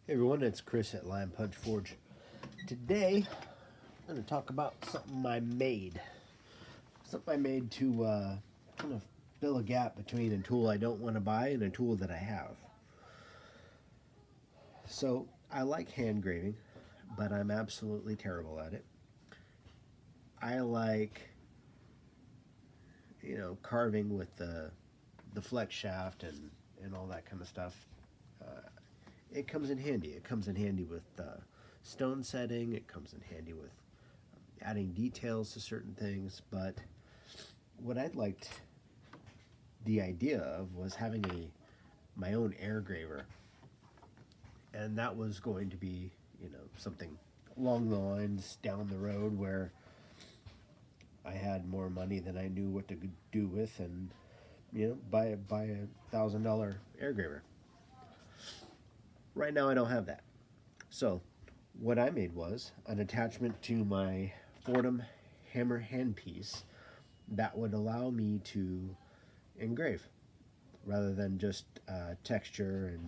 Hey everyone, it's Chris at Lion Punch Forge. Today, I'm going to talk about something I made. Something I made to kind of fill a gap between a tool I don't want to buy and a tool that I have. So, I like hand graving, but I'm absolutely terrible at it. I like, carving with the flex shaft and all that kind of stuff. It comes in handy. It comes in handy with stone setting. It comes in handy with adding details to certain things. But what I'd liked the idea of was having my own air graver, and that was going to be something along the lines down the road where I had more money than I knew what to do with, and buy a $1,000 air graver. Right now I don't have that. So what I made was an attachment to my Foredom hammer handpiece that would allow me to engrave rather than just texture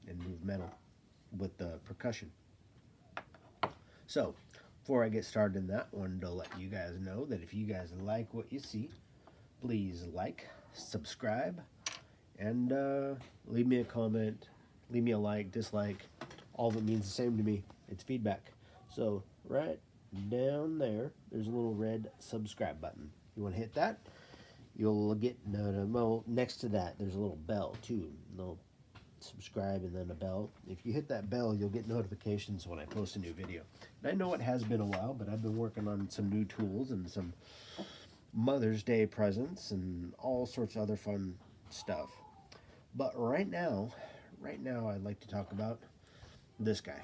and move metal with the percussion. So before I get started in that, I wanted to let you guys know that if you guys like what you see, please like, subscribe, and leave me a comment. Leave me a like, dislike. All of it means the same to me. It's feedback. So right down there, there's a little red subscribe button. You want to hit that? You'll get well, next to that, there's a little bell too. They'll subscribe and then a bell. If you hit that bell, you'll get notifications when I post a new video. And I know it has been a while, but I've been working on some new tools and some Mother's Day presents and all sorts of other fun stuff. But right now I'd like to talk about this guy.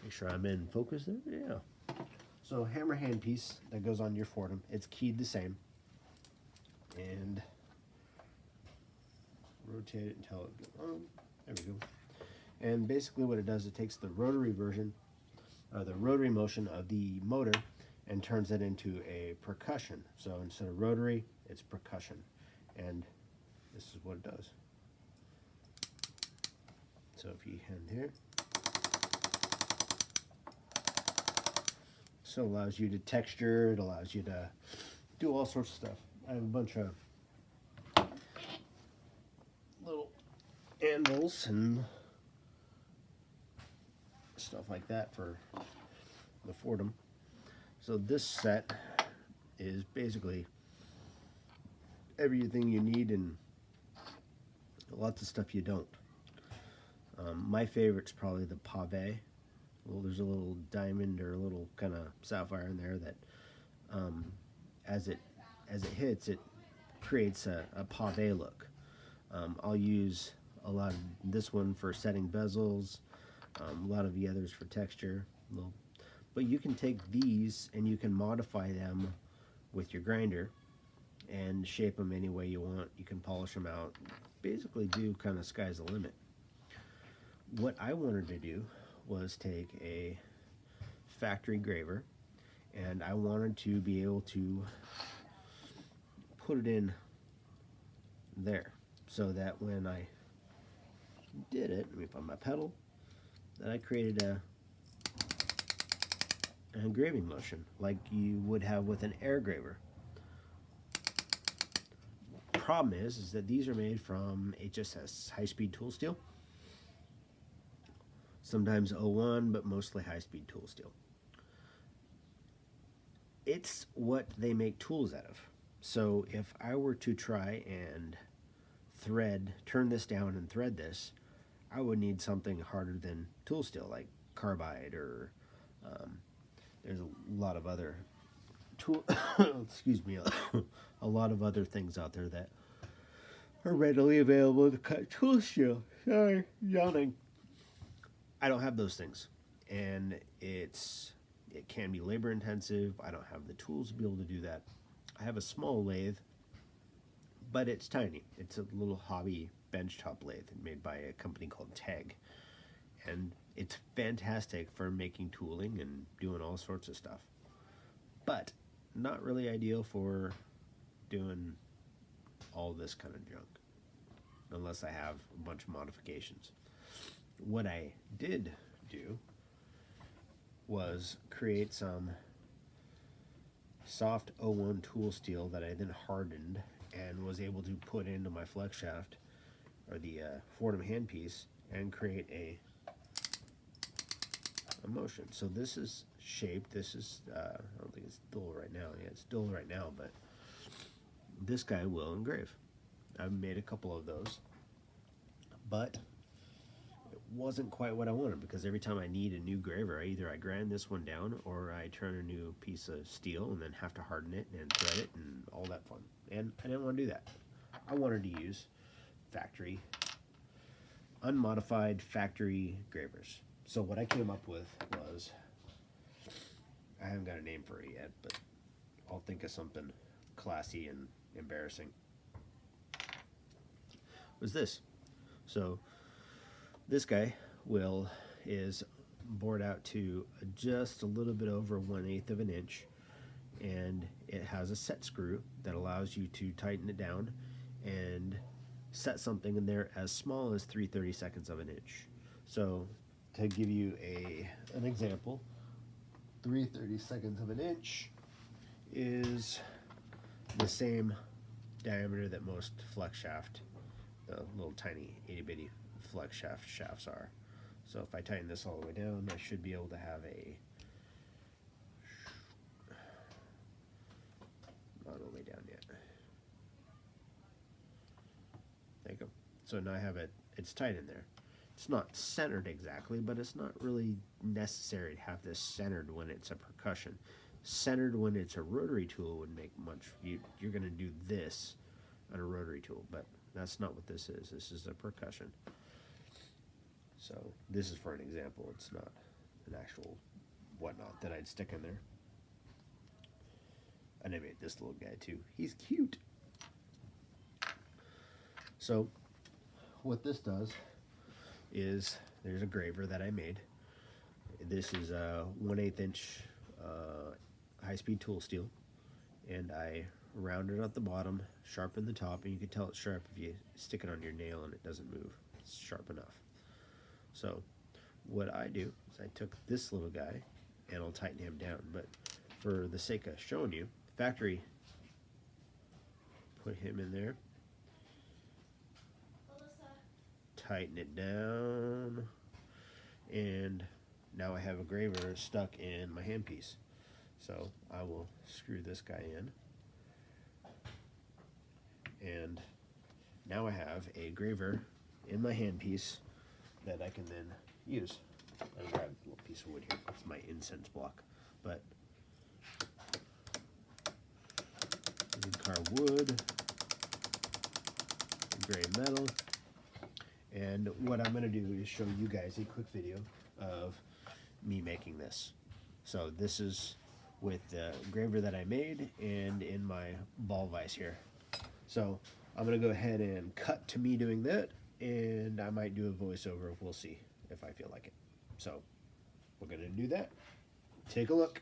Make sure I'm in focus there. Yeah. So hammer handpiece that goes on your Foredom. It's keyed the same. And rotate it until it goes on. There we go. And basically what it does, it takes the rotary version, or the rotary motion of the motor, and turns it into a percussion. So instead of rotary, it's percussion. And this is what it does. So if you hand here, so it allows you to texture, it allows you to do all sorts of stuff. I have a bunch of little anvils and stuff like that for the Foredom. So this set is basically everything you need and lots of stuff you don't. My favorite's probably the pave. Well, there's a little diamond or a little kind of sapphire in there that, as it hits, it creates a pave look. I'll use a lot of this one for setting bezels, a lot of the others for texture. But you can take these and you can modify them with your grinder and shape them any way you want. You can polish them out. Basically do kind of sky's the limit. What I wanted to do was take a factory graver, and I wanted to be able to put it in there so that when I did it, let me find my pedal, that I created an engraving motion like you would have with an air graver. Problem is that these are made from HSS, high-speed tool steel. Sometimes 01, but mostly high-speed tool steel. It's what they make tools out of. So if I were to try and turn this down and thread this, I would need something harder than tool steel, like carbide, or there's a lot of other excuse me, a lot of other things out there that are readily available to cut tool steel. Sorry, yawning. I don't have those things, and it can be labor intensive. I don't have the tools to be able to do that. I have a small lathe, but it's tiny. It's a little hobby benchtop lathe made by a company called TAG, and it's fantastic for making tooling and doing all sorts of stuff, but not really ideal for doing all this kind of junk unless I have a bunch of modifications. what I did do was create some soft 01 tool steel that I then hardened and was able to put into my flex shaft, or the Foredom handpiece, and create a motion. So this is shaped. This is I don't think it's dull right now. Yeah, it's dull right now, but this guy will engrave. I've made a couple of those, but it wasn't quite what I wanted, because every time I need a new graver, either I grind this one down or I turn a new piece of steel and then have to harden it and thread it and all that fun. And I didn't want to do that. I wanted to use factory, unmodified factory gravers. So what I came up with was, I haven't got a name for it yet, but I'll think of something classy and embarrassing. Was this. So this guy is bored out to just a little bit over 1/8 of an inch, and it has a set screw that allows you to tighten it down and set something in there as small as 3/32 of an inch. So to give you an example, 3/32 of an inch is the same diameter that most flex shaft, the little tiny itty bitty flex shafts are. So if I tighten this all the way down, I should be able to have not all the way down yet. There you go. So now I have it's tight in there. It's not centered exactly, but it's not really necessary to have this centered when it's a percussion. Centered when it's a rotary tool would make you're going to do this on a rotary tool, but that's not what this is. This is a percussion. So this is for an example. It's not an actual whatnot that I'd stick in there. And I made this little guy too. He's cute. So what this does is, there's a graver that I made. This is a 1/8 inch high-speed tool steel, and I rounded at the bottom, sharpened the top, and you can tell it's sharp if you stick it on your nail and it doesn't move. It's sharp enough. So what I do is I took this little guy and I'll tighten him down, but for the sake of showing you, factory, put him in there, tighten it down, and now I have a graver stuck in my handpiece. So I will screw this guy in, and now I have a graver in my handpiece that I can then use. I'll grab a little piece of wood here. It's my incense block, but you can carve wood, gray metal. And what I'm going to do is show you guys a quick video of me making this. So this is with the graver that I made and in my ball vise here. So I'm going to go ahead and cut to me doing that, and I might do a voiceover. We'll see if I feel like it. So we're going to do that. Take a look.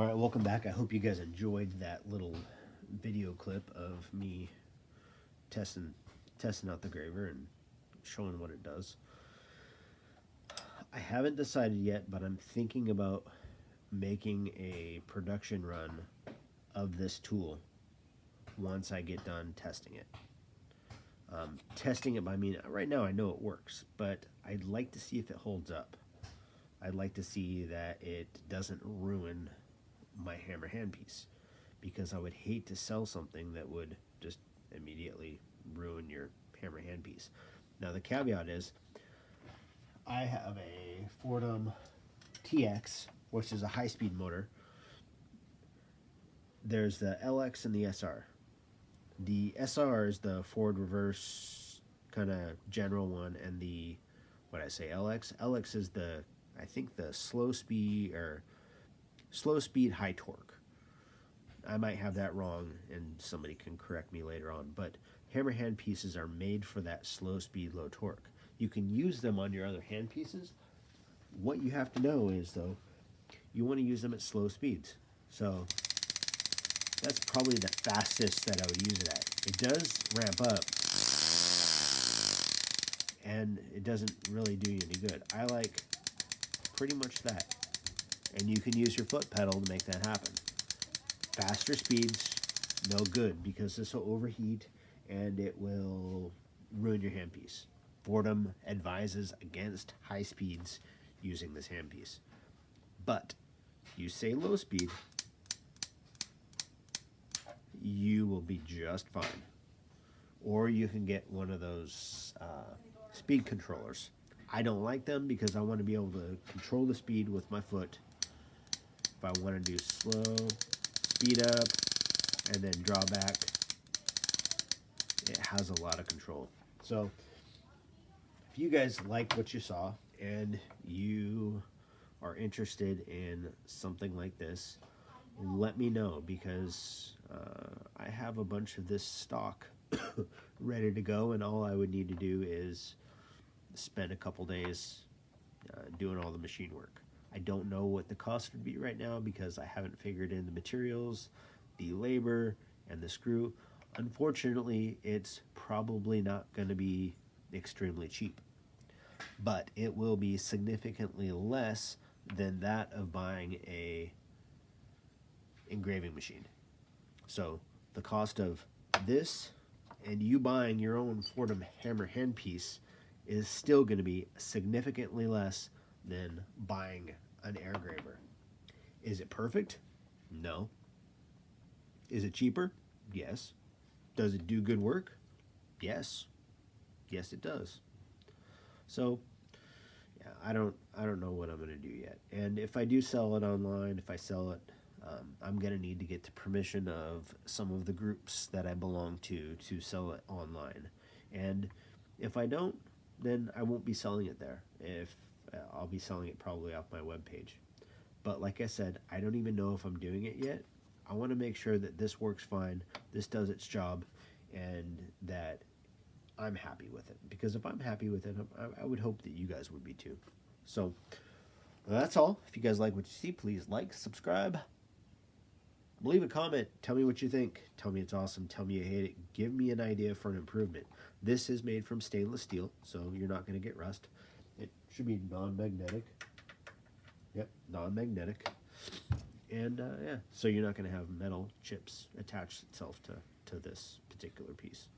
All right, welcome back. I hope you guys enjoyed that little video clip of me testing out the graver and showing what it does. I haven't decided yet, but I'm thinking about making a production run of this tool once I get done testing it. Testing it by me, right now I know it works, but I'd like to see if it holds up. I'd like to see that it doesn't ruin my hammer handpiece, because I would hate to sell something that would just immediately ruin your hammer handpiece. Now the caveat is, I have a Foredom TX, which is a high-speed motor. There's the LX and the SR. The SR is the forward reverse kind of general one, and the, what I say, LX? LX is the, I think the slow speed high torque. I might have that wrong and somebody can correct me later on, but hammer hand pieces are made for that slow speed, low torque. You can use them on your other hand pieces. What you have to know is, though, you want to use them at slow speeds. So that's probably the fastest that I would use it at. It does ramp up, and it doesn't really do you any good. I like pretty much that. And you can use your foot pedal to make that happen. Faster speeds, no good, because this will overheat and it will ruin your handpiece. Foredom advises against high speeds using this handpiece. But you say low speed, you will be just fine. Or you can get one of those speed controllers. I don't like them because I want to be able to control the speed with my foot. If I want to do slow, speed up, and then draw back, it has a lot of control. So if you guys like what you saw and you are interested in something like this, let me know, because I have a bunch of this stock ready to go, and all I would need to do is spend a couple days doing all the machine work. I don't know what the cost would be right now because I haven't figured in the materials, the labor, and the screw. Unfortunately, it's probably not going to be extremely cheap, but it will be significantly less than that of buying a engraving machine. So the cost of this and you buying your own Foredom hammer handpiece is still going to be significantly less than buying an air graver. Is it perfect? No. Is it cheaper? Yes. Does it do good work? Yes. Yes, it does. So yeah, I don't know what I'm going to do yet. And if I do sell it online, if I sell it, I'm going to need to get the permission of some of the groups that I belong to sell it online. And if I don't, then I won't be selling it there. If I'll be selling it probably off my webpage. But like I said, I don't even know if I'm doing it yet. I want to make sure that this works fine, this does its job, and that I'm happy with it. Because if I'm happy with it, I would hope that you guys would be too. So that's all. If you guys like what you see, please like, subscribe, leave a comment. Tell me what you think. Tell me it's awesome. Tell me you hate it. Give me an idea for an improvement. This is made from stainless steel, so you're not going to get rust. It should be non-magnetic. Yep, non-magnetic. And yeah, so you're not going to have metal chips attach itself to this particular piece.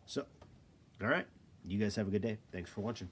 So, all right. You guys have a good day. Thanks for watching.